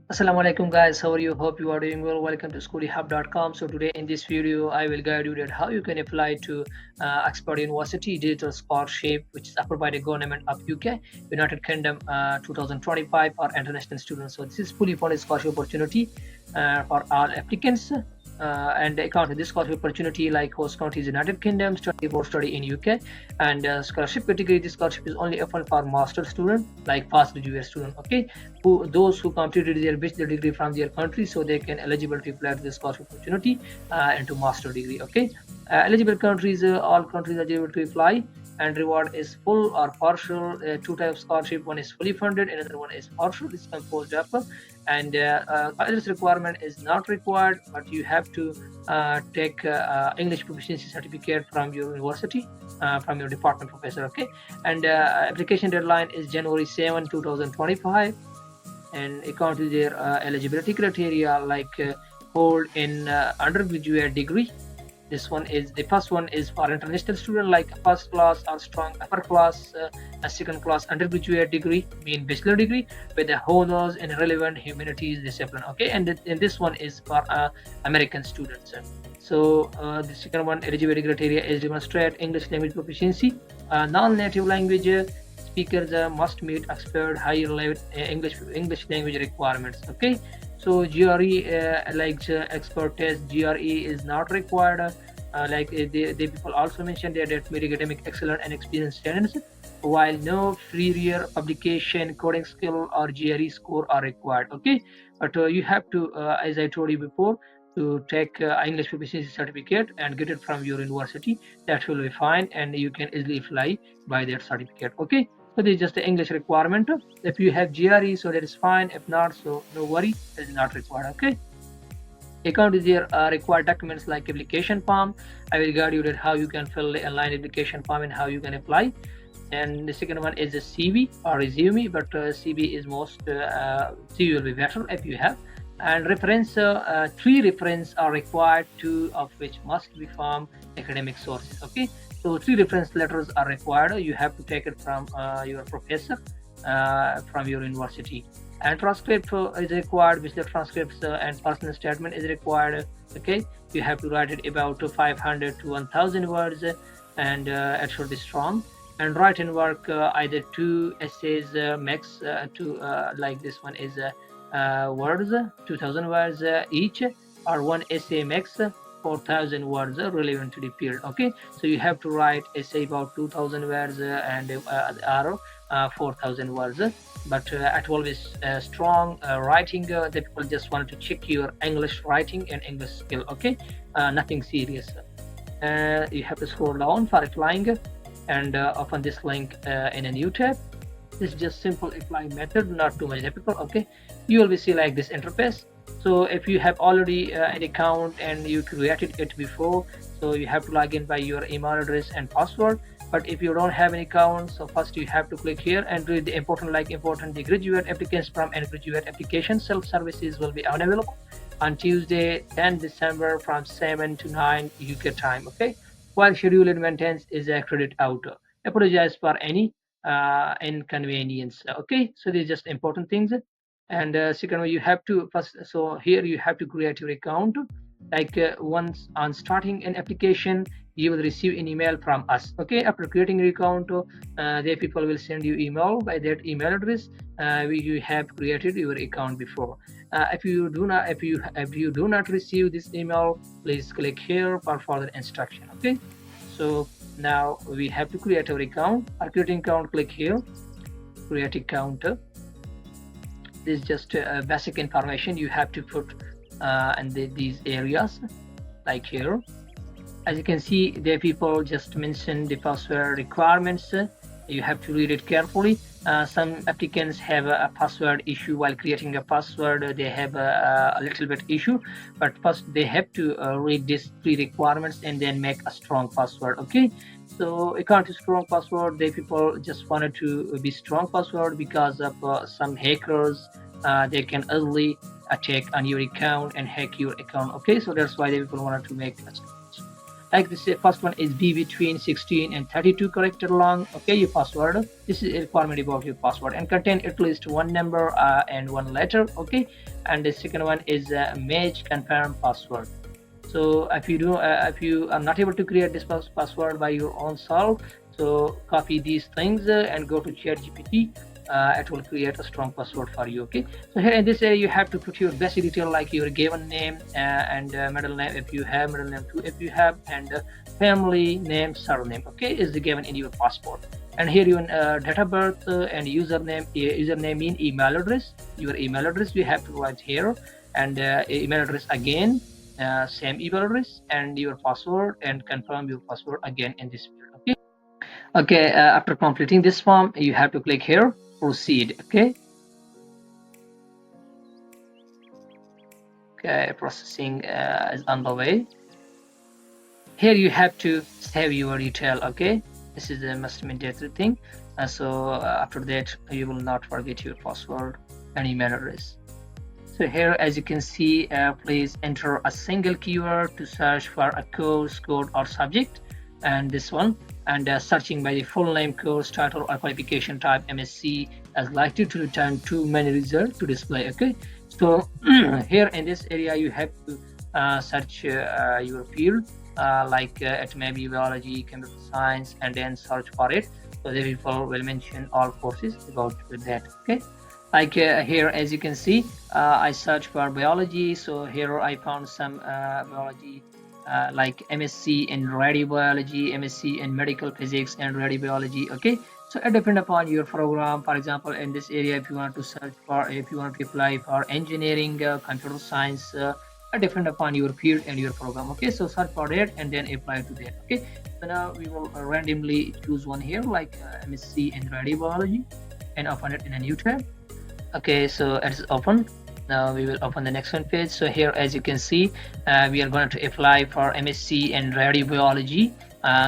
Assalamu alaikum guys, how are you? Hope you are doing well. Welcome to schoolyhub.com. So today in this video I will guide you that how you can apply to Oxford University Digital Scholarship, which is offered by the government of UK, United Kingdom 2025 for international students. So this is fully funded scholarship opportunity for all applicants. And account this scholarship opportunity like host country is United Kingdom, study for study in UK, and scholarship category. This scholarship is only open for master student like postgraduate student. Okay, those who completed their bachelor degree from their country, so they can eligible to apply to this scholarship opportunity into master degree. Okay, eligible countries, all countries are eligible to apply, and reward is full or partial. Two types of scholarship: one is fully funded, another one is partial. It's composed of and IELTS requirement is not required, but you have to take English proficiency certificate from your university, from your department professor. Okay, and application deadline is January 7, 2025, and according to their eligibility criteria like hold in undergraduate degree. This one is the first one is for international student like first class or strong upper class, a second class undergraduate degree, mean bachelor degree with the honors in relevant humanities discipline. Okay, and this one is for American students. So the second one eligibility criteria is demonstrate English language proficiency, non-native language speakers must meet Oxford higher level English language requirements. Okay, so GRE like expert test GRE is not required. The people also mentioned that meet academic excellence and experience standards, while no prior publication, coding skill or GRE score are required. Okay, but you have to, as I told you before, to take English proficiency certificate and get it from your university. That will be fine, and you can easily apply by that certificate. Okay, so this is just the English requirement. If you have GRE, so that is fine. If not, so no worry, it is not required. Okay. Account is your required documents like application form. I will guide you that how you can fill the online application form and how you can apply. And the second one is a CV or resume, but CV is most CV will be better if you have. And reference, three reference are required, two of which must be from academic sources. Okay, so three reference letters are required. You have to take it from your professor from your university. And transcript is required, which the transcripts and personal statement is required. Okay, you have to write it about 500 to 1000 words, and it should be strong. And written work, either two essays max, to like this one is words, 2000 words each, or one essay max 4000 words relevant to the field. Okay, so you have to write essay about 2000 words and or 4000 words, but at always strong writing. The people just want to check your English writing and English skill. Okay, nothing serious. You have to scroll down for applying, and open this link in a new tab. This is just simple apply method, not too much difficult. Okay, you will see like this interface. So if you have already an account and you created it before, so you have to log in by your email address and password. But if you don't have an account, so first you have to click here and read the important the graduate applicants from and graduate application self services will be available on Tuesday 10 December from 7 to 9 UK time. Okay, while schedule and maintenance is a credit out. Apologize for any inconvenience. Okay, so these are just important things. And second one, you have to first, so here you have to create your account. Like once on starting an application, you will receive an email from us. Okay, after creating your account, the people will send you email by that email address. You have created your account before. If you do not receive this email, please click here for further instruction. Okay, so now we have to create our account. Our creating account, click here, create account. This is just basic information you have to put in these areas, like here. As you can see, the people just mentioned the password requirements. You have to read it carefully. Some applicants have a password issue while creating a password. They have a little bit issue, but first they have to read these three requirements and then make a strong password. Okay, so according to strong password, the people just wanted to be strong password because of some hackers. They can easily attack on your account and hack your account. Okay, so that's why the people wanted to make a Like this first one is be between 16 and 32 character long. Okay, your password, this is a requirement about your password, and contain at least one number and one letter. Okay, and the second one is match confirm password. So if you are not able to create this password by your own self, so copy these things and go to ChatGPT. It will create a strong password for you. Okay, so here in this area you have to put your basic detail like your given name and middle name if you have, middle name too if you have, and family name, surname. Okay, is the given in your passport. And here your date of birth and username mean email address. Your email address you have to write here, and email address again, same email address, and your password, and confirm your password again in this field. Okay, okay, after completing this form you have to click here proceed. Okay, okay, processing is on the way. Here you have to save your detail. Okay, this is the most mandatory thing. So after that you will not forget your password and email address. So here, as you can see, please enter a single keyword to search for a course, code, or subject, and this one. And searching by the full name, course, title, or qualification type MSc as likely to return too many results to display. Okay, so here in this area you have to search your field, like it may be biology, computer science, and then search for it. So the people will mention all courses about that. Okay, like here as you can see, I searched for biology, so here I found some biology like MSc in radiobiology, MSc in medical physics and radiobiology. Okay, so it depends upon your program. For example, in this area, if you want to search for, if you want to apply for engineering, computer science, it depends upon your field and your program. Okay, so search for that and then apply to that. Okay, so now we will randomly choose one here, like MSc in radiobiology, and open it in a new tab. Okay, so it's open. Now we will open the next one page. So here, as you can see, we are going to apply for MSc in radiobiology.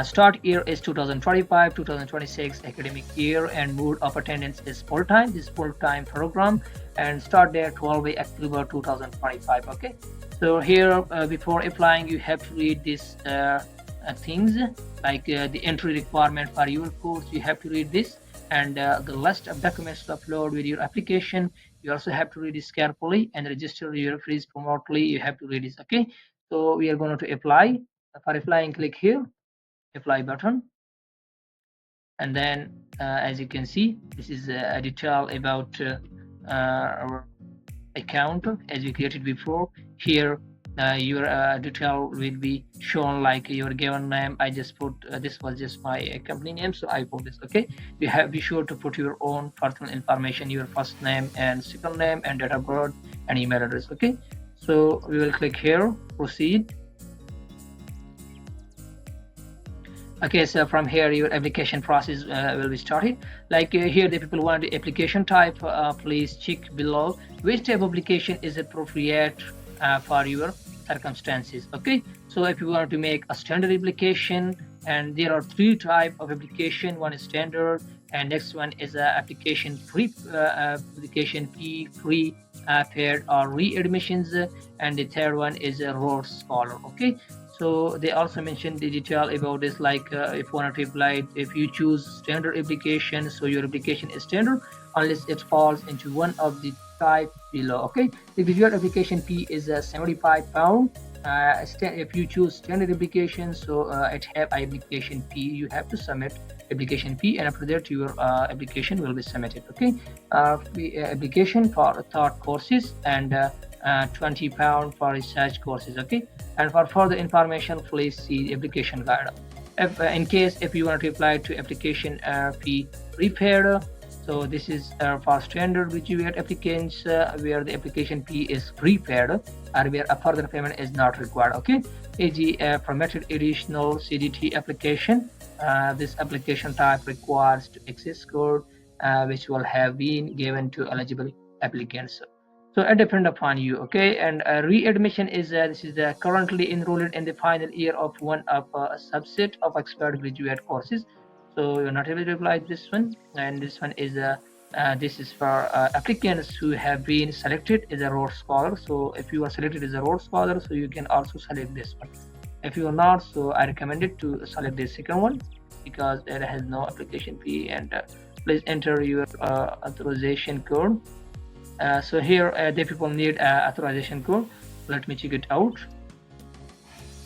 Start year is 2025-2026 academic year, and mode of attendance is full-time. This full-time program, and start there 12 October 2025. Okay, so here before applying you have to read these things, like the entry requirement for your course. You have to read this, and the list of documents to upload with your application. You also have to read this carefully, and register your fees promptly. You have to read this. Okay, so we are going to apply. For applying, click here, apply button, and then as you can see, this is a detail about our account as we created before. Here your detail will be shown, like your given name. I just put this was just my company name, so I put this. Okay, you have be sure to put your own personal information, your first name and second name and date of birth and email address. Okay, so we will click here proceed. Okay, so from here your application process will be started. Like here the people want the application type. Please check below which type of application is appropriate for your circumstances. Okay, so if you want to make a standard application, and there are three types of application. One is standard, and next one is application free, application fee free, paid or readmissions, and the third one is a Rhodes Scholar. Okay, so they also mentioned the detail about this, like if you want to apply, if you choose standard application, so your application is standard unless it falls into one of the type below. Okay, the visual application fee is £75. If you choose standard application, so it have application fee, you have to submit application fee, and after that your application will be submitted. Okay, application for thought courses, and £20 for research courses. Okay, and for further information please see the application guide. In case if you want to apply to application fee prepaid, so this is for standard graduate applicants where the application fee is prepaid, or where a further payment is not required. Okay, e.g. permitted additional CDT application. This application type requires to access code which will have been given to eligible applicants. So it depends upon you. Okay, and readmission is this is currently enrolled in the final year of one of a subset of expert graduate courses, so you're not able to apply this one. And this one is this is for applicants who have been selected as a Rhodes Scholar. So if you are selected as a Rhodes Scholar, so you can also select this one. If you are not, so I recommend it to select the second one because it has no application fee. And please enter your authorization code. So here the people need authorization code. Let me check it out.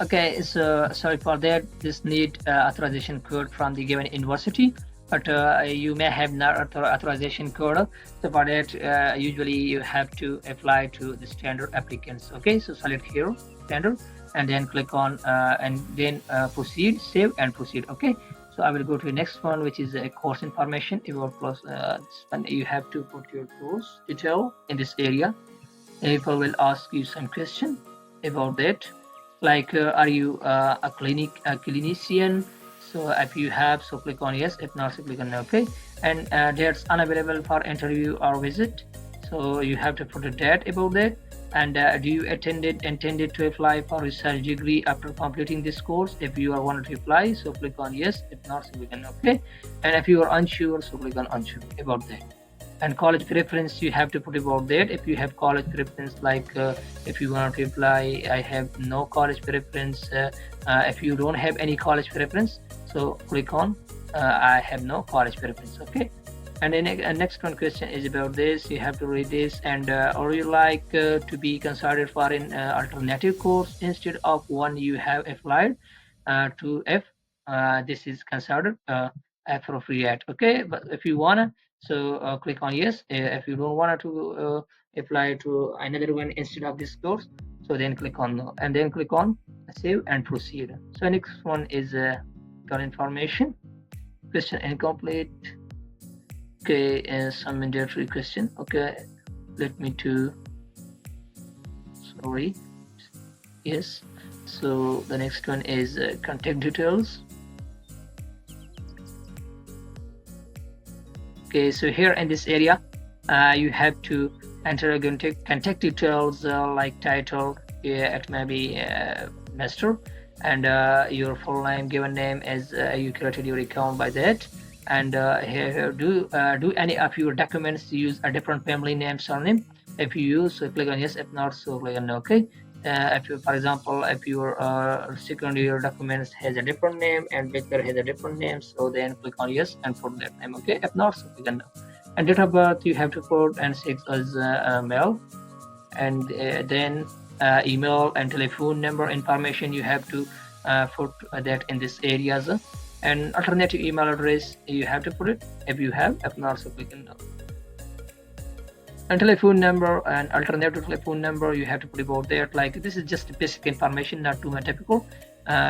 Okay, so sorry for that. This need authorization code from the given university, but you may have not authorization code. So for that, usually you have to apply to the standard applicants. Okay, so select here standard, and then click on and then proceed, save and proceed. Okay, so I will go to the next one, which is a course information about plus. And you have to put your course detail in this area. People will ask you some question about that, like are you a clinician? So if you have, so click on yes. If not, so click on okay. And dates unavailable for interview or visit, so you have to put a date about that. And do you intended to apply for research degree after completing this course? If you are wanted to apply, so click on yes. If not, so click on okay. And if you are unsure, so click on unsure about that. And college preference, you have to put about that. If you have college preference, like if you want to apply, I have no college preference. If you don't have any college preference, so click on I have no college preference. Okay. And then next one question is about this. You have to read this. And or you like to be considered for an alternative course instead of one you have applied to. If this is considered appropriate. Okay, but if you wanna, so click on yes. If you don't want to apply to another one instead of this course, so then click on no, and then click on save and proceed. So next one is current information. Question incomplete. Okay, some mandatory question. Okay, let me to, sorry, yes. So the next one is contact details. Okay, so here in this area, you have to enter contact details like title. Yeah, it may be master, and your full name, given name, as you created your account by that. And here do any of your documents use a different family name, surname? If you use, so click on yes. If not, so click on no. Okay. If you, for example, if your second year documents has a different name and bachelor has a different name, so then click on yes and put that name. Okay. If not, so click on no. And date of birth you have to put and sex as male, and then email and telephone number information you have to put that in this areas. And alternative email address you have to put it if you have. If not, so click on no. And telephone number and alternative telephone number you have to put about there. Like this is just basic information, not too much difficult.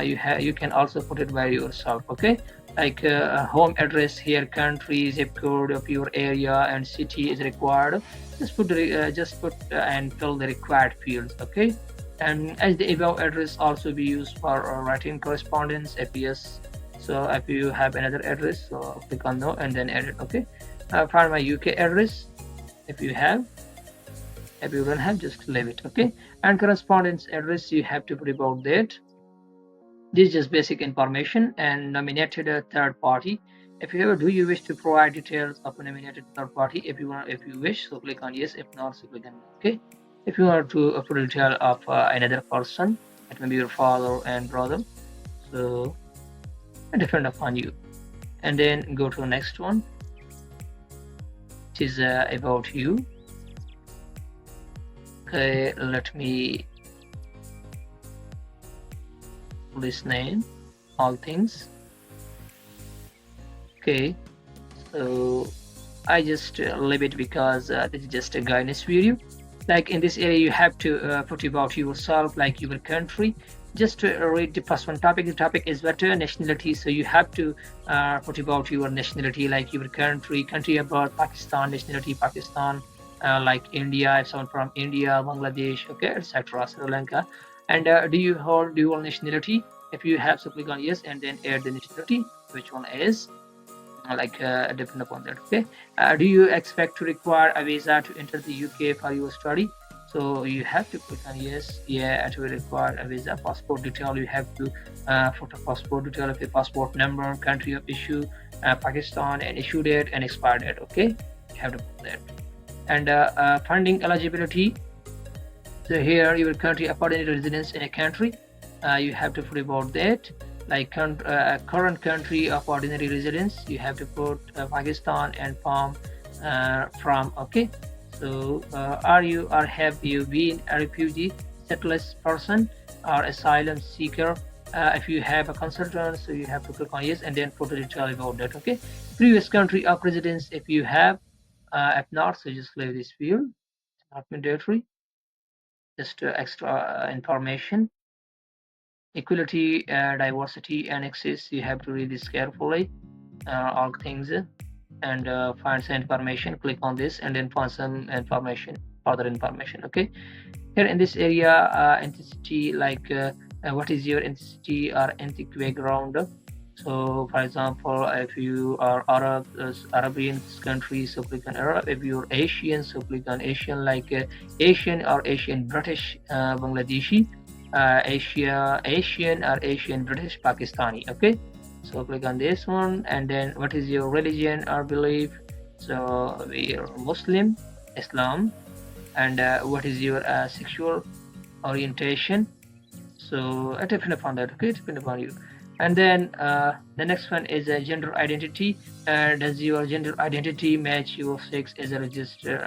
You can also put it by yourself. Okay, like home address here, country, zip code of your area, and city is required. Just put and fill the required fields. Okay, and as the above address also be used for writing correspondence. If yes, so if you have another address, so click on no and then edit. Okay, find my UK address if you have. If you don't have, just leave it. Okay, and correspondence address you have to put about that. This is just basic information. And nominated a third party. If you ever do you wish to provide details of a nominated third party, if you wish, so click on yes. If not, so click on no. Okay, if you want to put a detail of another person, it may be your father and brother, so it depends upon you. And then go to the next one, which is about you. Okay, let me this name, all things. Okay, so I just leave it because this is just a guidance video. Like in this area you have to put about yourself, like your country. Just to read the first one topic. The topic is better nationality, so you have to put about your nationality, like your country of birth, Pakistan, nationality Pakistan, like India, if someone from India, Bangladesh, okay, etc., Sri Lanka. And do you hold dual nationality? If you have, so click on yes and then add the nationality, which one is like depend upon that. Okay, do you expect to require a visa to enter the UK for your study? So you have to click on yes. Yeah, it will require a visa. Passport detail, you have to put a passport detail of your passport number, country of issue, Pakistan, and issue date and expire date. Okay, you have to put that. And funding eligibility, so here your country, permanent residence in a country, you have to put about that, like current country of ordinary residence, you have to put Pakistan and from. Okay, so are you or have you been a refugee, stateless person, or asylum seeker? If you have a consultant, so you have to click on yes and then put a detail about that. Okay, previous country of residence if you have. If not, so just leave this field. Not mandatory, just extra information. Equality, diversity, and access, you have to read this carefully, all things, and find some information. Click on this and then find some information, further information. Okay, here in this area, ethnicity, like what is your ethnicity or ethnic background. So for example, if you are Arab, Arabian country, so click on Arab. If you're Asian, so click on Asian, like Asian or Asian British, Bangladeshi, Asian or Asian British Pakistani. Okay, so click on this one, and then what is your religion or belief. So we are Muslim, Islam. And what is your sexual orientation. So it depends upon that. Okay, it depends upon you. And then the next one is a gender identity. Does your gender identity match your sex as a registered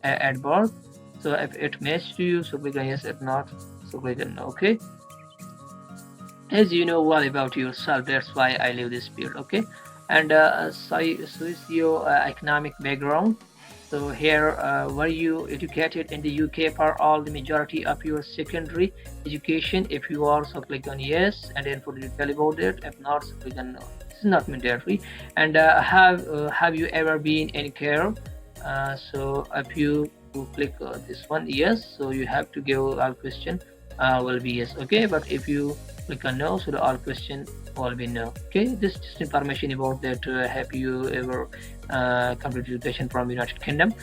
at birth? So if it matches to you, so click on yes. If not, so click on no. Okay, as you know well about yourself, that's why I leave this field. Okay, and socio-economic background. So here, were you educated in the UK for all the majority of your secondary education? If you are, so click on yes, and then put detail about it. If not, so click on no. This is not mandatory. And have you ever been in care? So if you click this one, yes. So you have to give all question will be yes. Okay, but if you click on no, so the all question will be no. Okay, this is just information about that. Have you ever complete education from United Kingdom?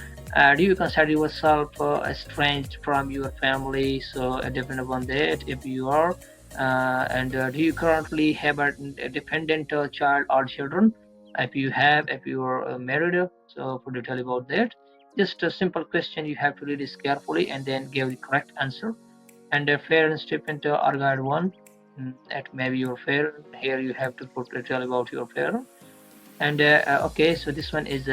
Do you consider yourself estranged from your family? So depending upon that, if you are, and do you currently have a dependent child or children? If you have, if you are married, so for detail about that, just a simple question. You have to read this carefully and then give the correct answer. And fair and stipend are guide one. That may be your fair. Here you have to put detail about your fair. And okay, so this one is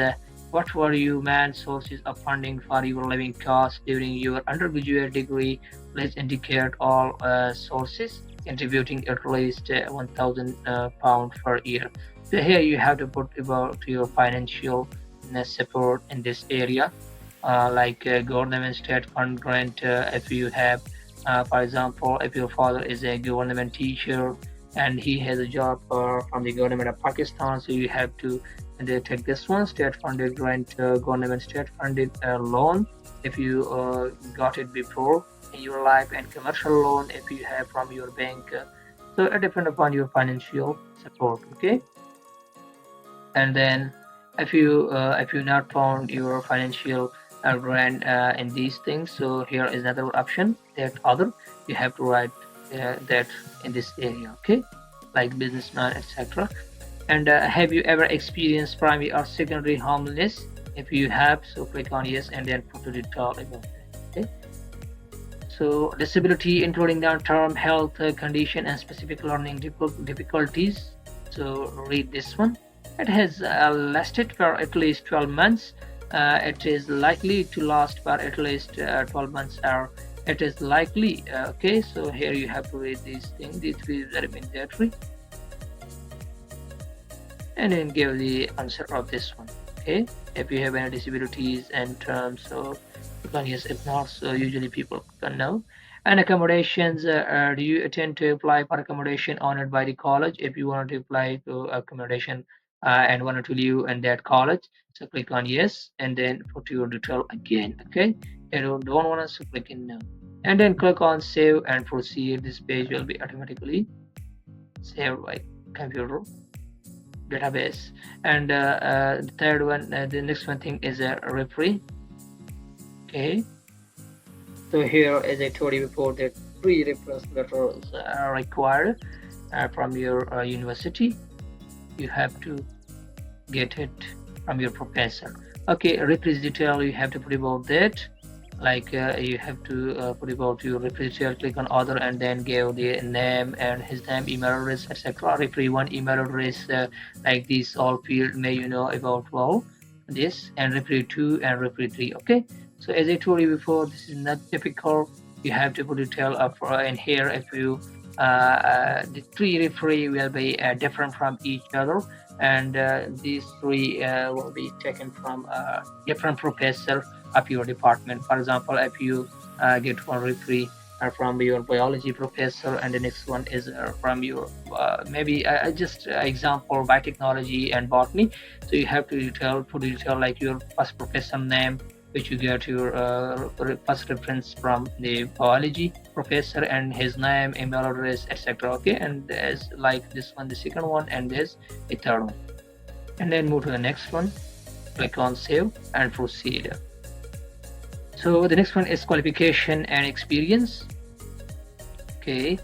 what were your main sources of funding for your living costs during your undergraduate degree? Please indicate all sources contributing at least £1,000 per year. So here you have to put about your financial support in this area, like government state fund grant. If you have, for example, if your father is a government teacher and he has a job from the government of Pakistan, so you have to take this one, state funded grant, government state funded loan if you got it before in your life, and commercial loan if you have from your bank. So it depends upon your financial support. Okay, and then if you not found your financial grant in these things, so here is another option, that other, you have to write that in this area. Okay, like businessman, etc. And have you ever experienced primary or secondary homelessness? If you have, so click on yes and then put the detail about that. Okay, so disability including long-term health condition and specific learning difficulties. So read this one. It has lasted for at least 12 months. It is likely to last for at least 12 months, or it is likely. Okay, so here you have to read these things. These three are mandatory, and then give the answer of this one. Okay, if you have any disabilities and terms, so you can yes. If not, so usually people can know. And accommodations, do you intend to apply for accommodation honored by the college? If you want to apply to accommodation and wanted to live in that college, so click on yes and then put your detail again. Okay, you don't want to, so click in no, and then click on save and proceed. This page will be automatically saved by computer database. And the third one, the next one thing is a referee. Okay, so here, as I told you before, that 3 reference letters are required from your university. You have to get it from your professor. Okay, reference detail, you have to put about that. like you have to put about your referee detail, click on other, and then give the name and his name, email address, etc. Referee 1 email address, like this all field may you know about well this, and referee 2 and referee 3. Okay, so as I told you before, this is not difficult. You have to put detail up in here. If you the three referee will be different from each other, and these three will be taken from different professor of your department. For example, if you get one referee from your biology professor, and the next one is from your maybe just example biotechnology and botany, so you have to put detail like your first professor name, which you get your first reference from the biology professor, and his name, email address, etc. Okay, and as like this one, the second one, and this the third one, and then move to the next one. Click on save and proceed. So the next one is qualification and experience. Okay,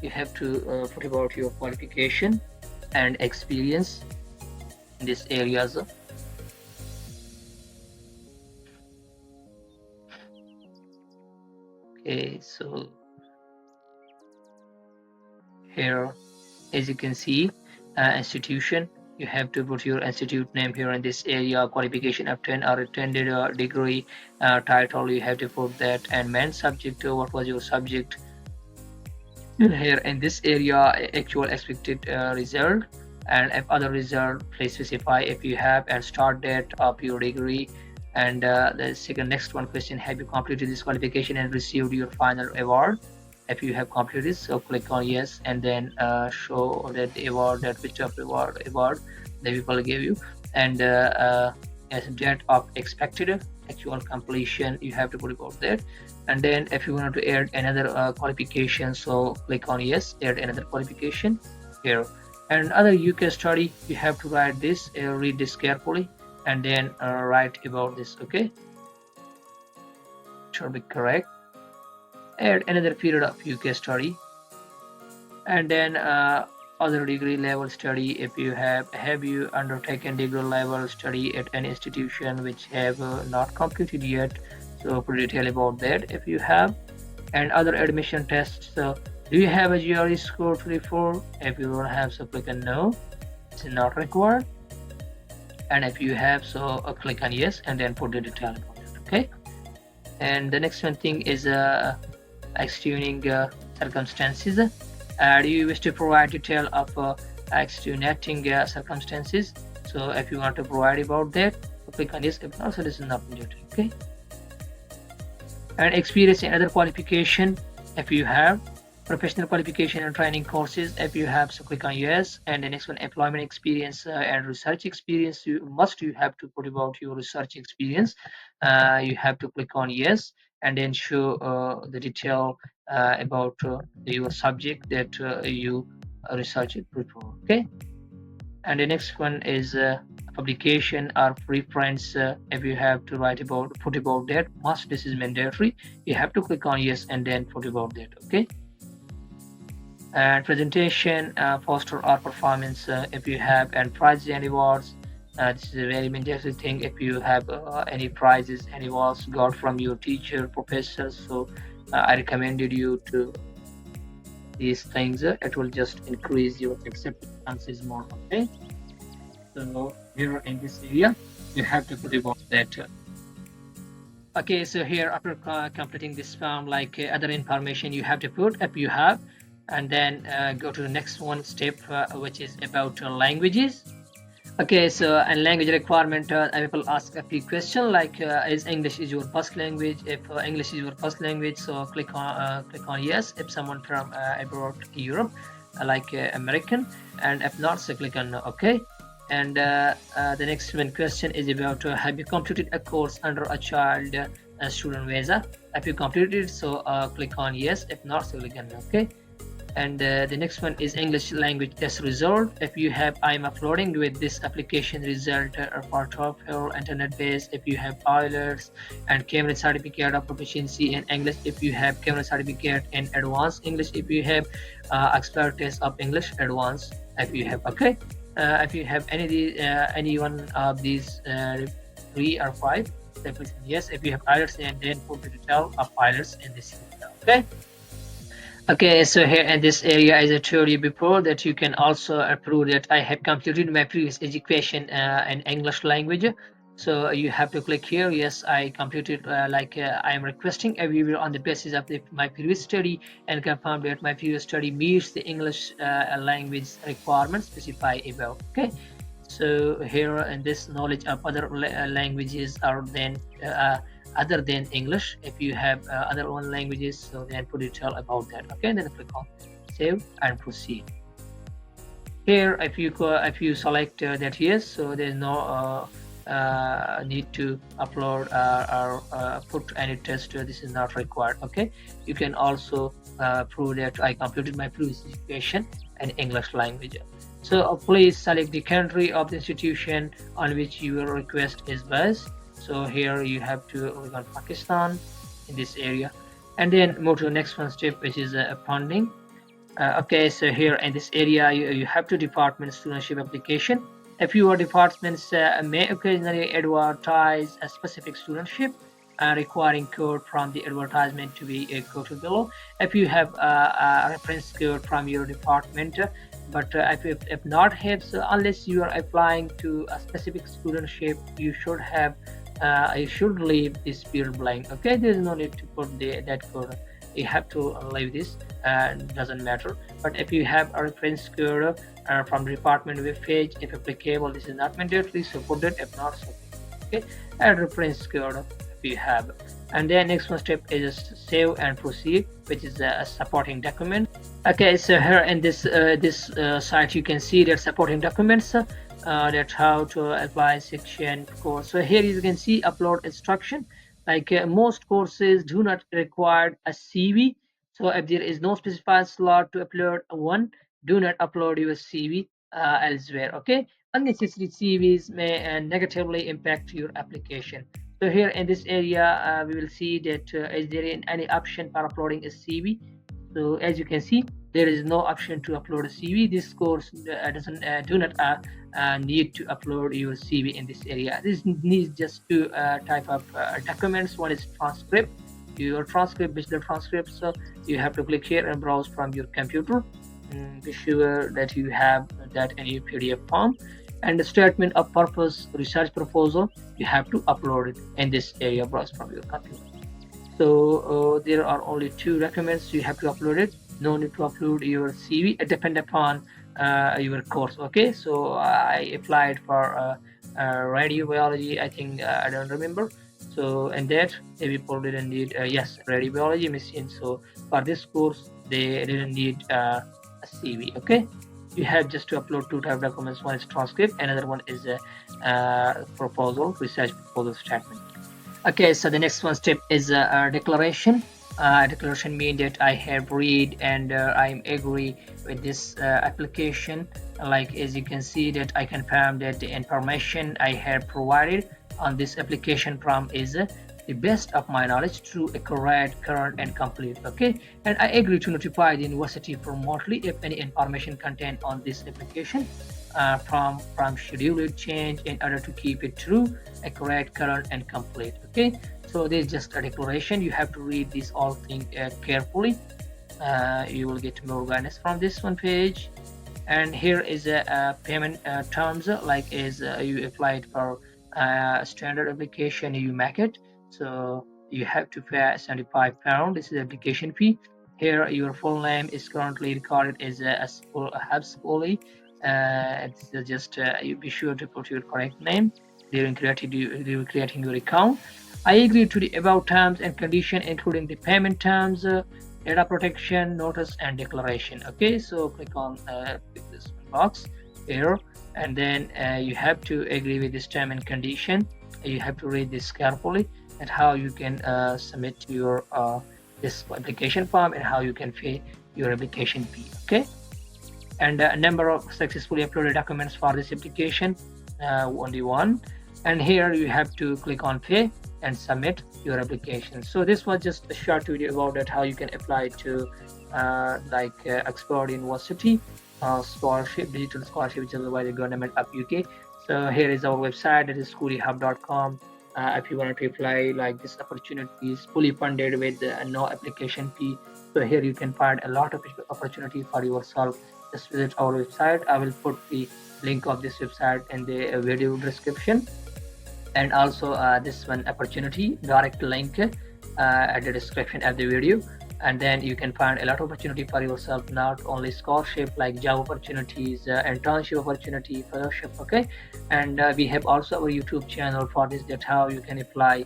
you have to put about your qualification and experience in these areas. Okay, so here, as you can see, institution, you have to put your institute name here in this area, qualification obtained or attended, degree, title, you have to put that, and main subject, what was your subject. And here in this area, actual expected result, and if other result, please specify if you have, and start date of your degree. And the second next one question, have you completed this qualification and received your final award? If you have completed, so click on yes, and then show that the award, that which of award the people give you, and as date of expected actual completion, you have to put about that. And then if you want to add another qualification, so click on yes, add another qualification here. And other UK study, you have to write this, read this carefully, and then write about this. Okay, should be correct. Add another period of UK study, and then other degree level study. If you have you undertaken degree level study at an institution which have not completed yet, so put detail about that if you have. And other admission tests, so do you have a GRE score 24? If you don't have, so click on no, it's not required. And if you have, so click on yes, and then put the detail about it. Okay, and the next one thing is extenuating circumstances. Do you wish to provide detail of extenuating circumstances? So if you want to provide about that, click on this. If not, so this is not needed. Okay, and experience and other qualification, if you have professional qualification and training courses, if you have, so click on yes. And the next one, employment experience and research experience, you have to put about your research experience. You have to click on yes, and then show the detail about your subject that you researched before. Okay, and the next one is publication or preference. If you have to put about that, this is mandatory. You have to click on yes, and then put about that. Okay, and presentation, poster or performance, if you have, and prizes and awards. This is a very mandatory thing. If you have any prizes, any awards got from your teacher, professors, so I recommended you to these things. It will just increase your acceptance chances more. Okay, so here in this area, you have to put about that. Okay, so here after completing this form, like other information you have to put if you have, and then go to the next one step, which is about languages. Okay, so and language requirement, people ask a few questions like is English is your first language? If English is your first language, so click on yes. If someone from abroad Europe, like American, and if not, so click on no. Okay, and the next one question is about have you completed a course under a child student visa? If you completed, so click on yes. If not, so click on no. Okay, and the next one is English language test result. If you have, I'm uploading with this application result for TOEFL internet based. If you have IELTS and Cambridge certificate of proficiency in English, if you have Cambridge certificate in advanced English, if you have expert test of English advanced, if you have. Okay, if you have any one of these 3 or 5, So please yes. If you have IELTS, then put the detail of IELTS in this email. Okay. Okay, so here in this area, as I told you before, that you can also approve that I have completed my previous education in English language. So you have to click here. Yes, I completed. I am requesting a review on the basis of my previous study and confirm that my previous study meets the English language requirements specified above. Okay, so here in this knowledge of other languages are then other than English. If you have other own languages, so then put detail about that. Okay, then click on save and proceed. Here, if you select that yes, so there's no need to upload or put any test. This is not required. Okay, you can also prove that I completed my previous education in English language. So please select the country of the institution on which your request is based. So here you have to click on Pakistan in this area, and then move to the next one step, which is funding. Okay, so here in this area you have to department studentship application. If your departments may occasionally advertise a specific studentship requiring code from the advertisement to be quoted below. If you have a reference code from your department, but if not have, so unless you are applying to a specific studentship, you should have you should leave this field blank. Okay, there is no need to put that code. You have to leave this, doesn't matter. But if you have a reference code from the department web page, if applicable, this is not mandatory, so put it. If not, so okay, add reference code if you have. And then next one step is save and proceed, which is a supporting document. Okay, so here in this site you can see that supporting documents, that's how to apply section course. So here you can see upload instruction. Like most courses do not require a CV, so if there is no specified slot to upload one, do not upload your CV elsewhere. Okay, unnecessary CVs may negatively impact your application. So here in this area we will see that is there any option for uploading a CV. So as you can see, there is no option to upload a CV. This course doesn't do not need to upload your CV in this area. This needs just two type of documents. One is transcript, your transcript, digital transcript. So you have to click here and browse from your computer. Be sure that you have that in your PDF form. And the statement of purpose, research proposal, you have to upload it in this area, browse from your computer. So there are only two documents you have to upload it. No need to upload your CV. It depends upon your course. Okay, so I applied for radio biology. I think I don't remember. So and that maybe people didn't need yes, radio biology machine. So for this course they didn't need a CV. Okay, you have just to upload two type of documents. One is transcript, another one is a proposal, research proposal statement. Okay, so the next one step is a declaration. Declaration means that I have read and I agree with this application. Like as you can see that I confirm that the information I have provided on this application form is the best of my knowledge, true, accurate, current, and complete. Okay, and I agree to notify the university remotely if any information contained on this application from scheduled change in order to keep it true, accurate, current, and complete. Okay, so this is just a declaration. You have to read this all thing carefully. You will get more guidance from this one page. And here is a payment terms, like as you applied for standard application, you make it. So you have to pay £75. This is the application fee. Here your full name is currently recorded as Habsoli. It's just you be sure to put your correct name during creating your account. I agree to the above terms and condition, including the payment terms, data protection, notice, and declaration. Okay, so click on click this box here, and then you have to agree with this term and condition. You have to read this carefully and how you can submit your this application form and how you can pay your application fee. Okay, and a number of successfully uploaded documents for this application, only one. And here you have to click on pay and submit your application. So this was just a short video about that how you can apply to Oxford University scholarship, digital scholarship, which is by the government of UK. So here is our website, that is schoolyhub.com. if you want to apply like this opportunity is fully funded with no application fee. So here you can find a lot of opportunity for yourself. Just visit our website. I will put the link of this website in the video description, and also this one opportunity direct link at the description of the video. And then you can find a lot of opportunity for yourself, not only scholarship like job opportunities, internship opportunity, fellowship. Okay, and we have also our YouTube channel for this, that how you can apply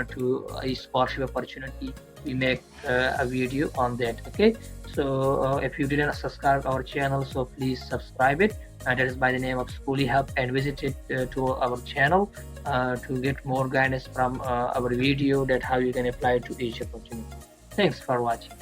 to a scholarship opportunity. We make a video on that. Okay, so if you didn't subscribe our channel, so please subscribe it, and that is by the name of Schooly Hub, and visit it to our channel to get more guidance from our video, that how you can apply to each opportunity. Thanks for watching.